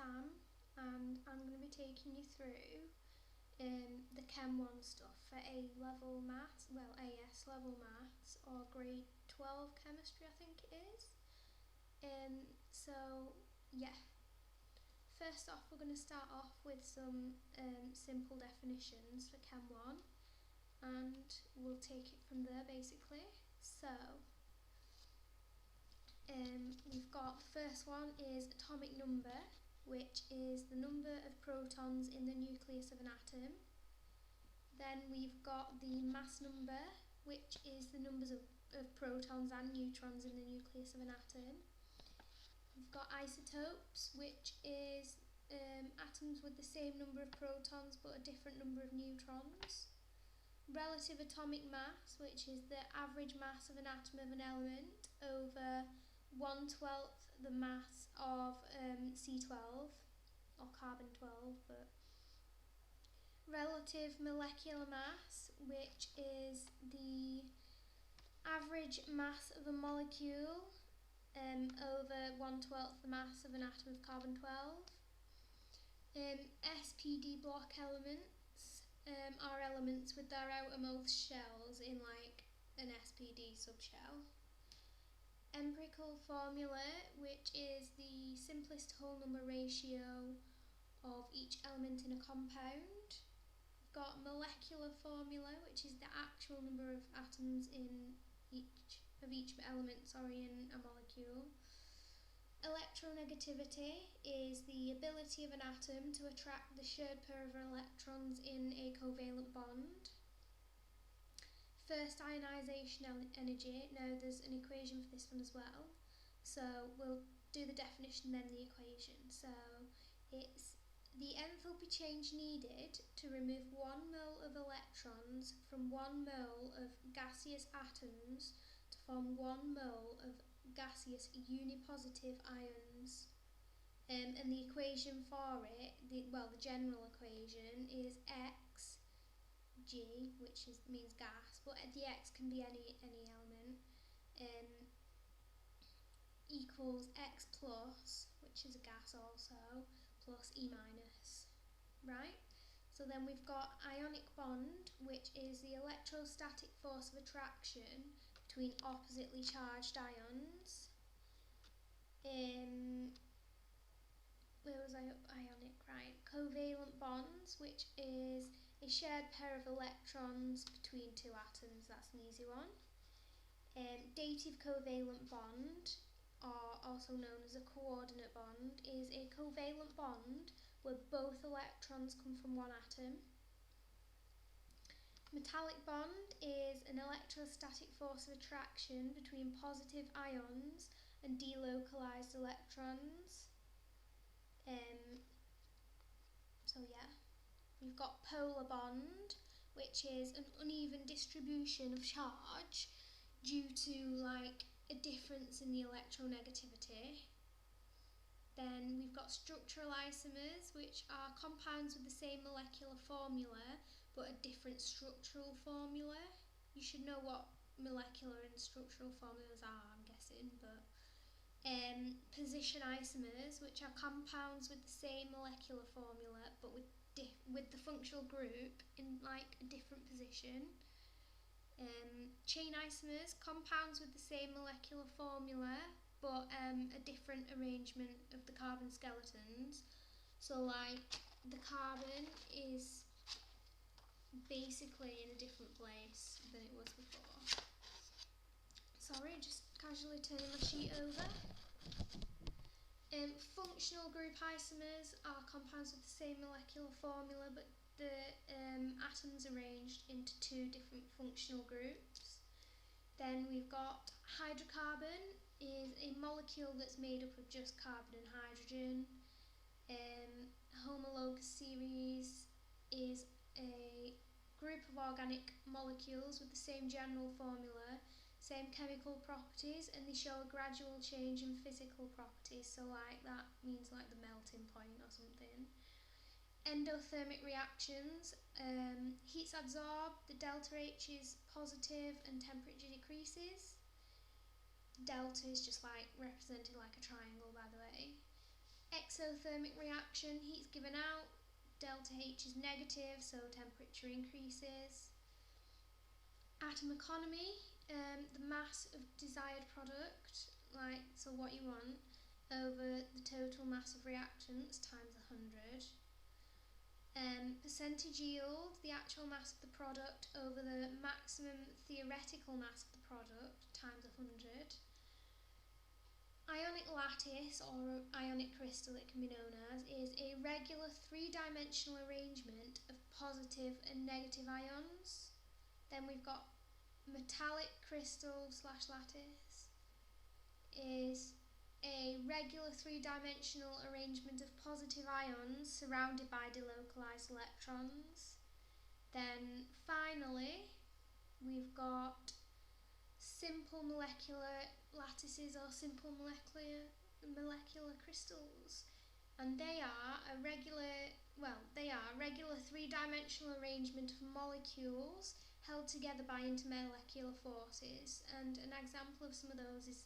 Sam, and I'm going to be taking you through the Chem 1 stuff for A-level maths, well AS level maths, or grade 12 chemistry I think it is. So yeah, first off we're going to start off with some simple definitions for Chem 1, and we'll take it from there basically. So we've got the first one is atomic number, which is the number of protons in the nucleus of an atom. Then we've got the mass number, which is the numbers of protons and neutrons in the nucleus of an atom. We've got isotopes, which is atoms with the same number of protons but a different number of neutrons. Relative atomic mass, which is the average mass of an atom of an element over 1/12 the mass of C12 or carbon 12, but relative molecular mass, which is the average mass of a molecule over 1/12 the mass of an atom of carbon 12. SPD block elements are elements with their outermost shells in like an SPD subshell. Empirical formula, which is the simplest whole number ratio of each element in a compound. We've got molecular formula, which is the actual number of atoms in each element in a molecule. Electronegativity is the ability of an atom to attract the shared pair of electrons in a covalent bond. First ionisation energy, now there's an equation for this one as well, so we'll do the definition then the equation. So it's the enthalpy change needed to remove 1 mole of electrons from 1 mole of gaseous atoms to form 1 mole of gaseous unipositive ions. And the equation for it, the general equation is X G, which means gas, but the X can be any element, equals X plus, which is a gas also, plus E minus, right? So then we've got ionic bond, which is the electrostatic force of attraction between oppositely charged ions. Where was ionic? Right. Covalent bonds, which is a shared pair of electrons between two atoms. That's an easy one. Dative covalent bond, or also known as a coordinate bond, is a covalent bond where both electrons come from one atom. Metallic bond is an electrostatic force of attraction between positive ions and delocalized electrons. So yeah, we've got polar bond, which is an uneven distribution of charge due to like a difference in the electronegativity. Then we've got structural isomers, which are compounds with the same molecular formula but a different structural formula. You should know what molecular and structural formulas are, I'm guessing, but position isomers, which are compounds with the same molecular formula but with the functional group in like a different position. Chain isomers, compounds with the same molecular formula but a different arrangement of the carbon skeletons. So like the carbon is basically in a different place than it was before. Sorry, just casually turning my sheet over. Functional group isomers are compounds with the same molecular formula but the atoms arranged into two different functional groups. Then we've got hydrocarbon, is a molecule that's made up of just carbon and hydrogen. Homologous series is a group of organic molecules with the same general formula, same chemical properties, and they show a gradual change in physical properties, so like that means like the melting point or something. Endothermic reactions, heat's absorbed, the delta H is positive and temperature decreases. Delta is just like represented like a triangle, by the way. Exothermic reaction, heat's given out, delta H is negative, so temperature increases. Atom economy, the mass of desired product, so what you want, over the total mass of reactants times 100. Percentage yield, the actual mass of the product over the maximum theoretical mass of the product times 100. Ionic lattice, or ionic crystal it can be known as, is a regular three-dimensional arrangement of positive and negative ions. Then we've got metallic crystal / lattice is a regular three-dimensional arrangement of positive ions surrounded by delocalized electrons. Then finally we've got simple molecular lattices or simple molecular crystals, and they are a regular three-dimensional arrangement of molecules held together by intermolecular forces. And an example of some of those is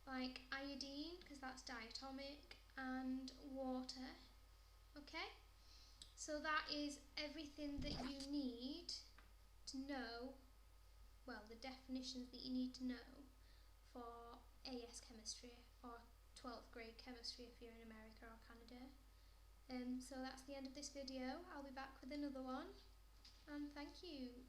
like iodine, because that's diatomic, and water. Okay, so that is everything that you need to know, well, the definitions that you need to know for AS chemistry, or 12th grade chemistry if you're in America or Canada. So that's the end of this video. I'll be back with another one, and thank you.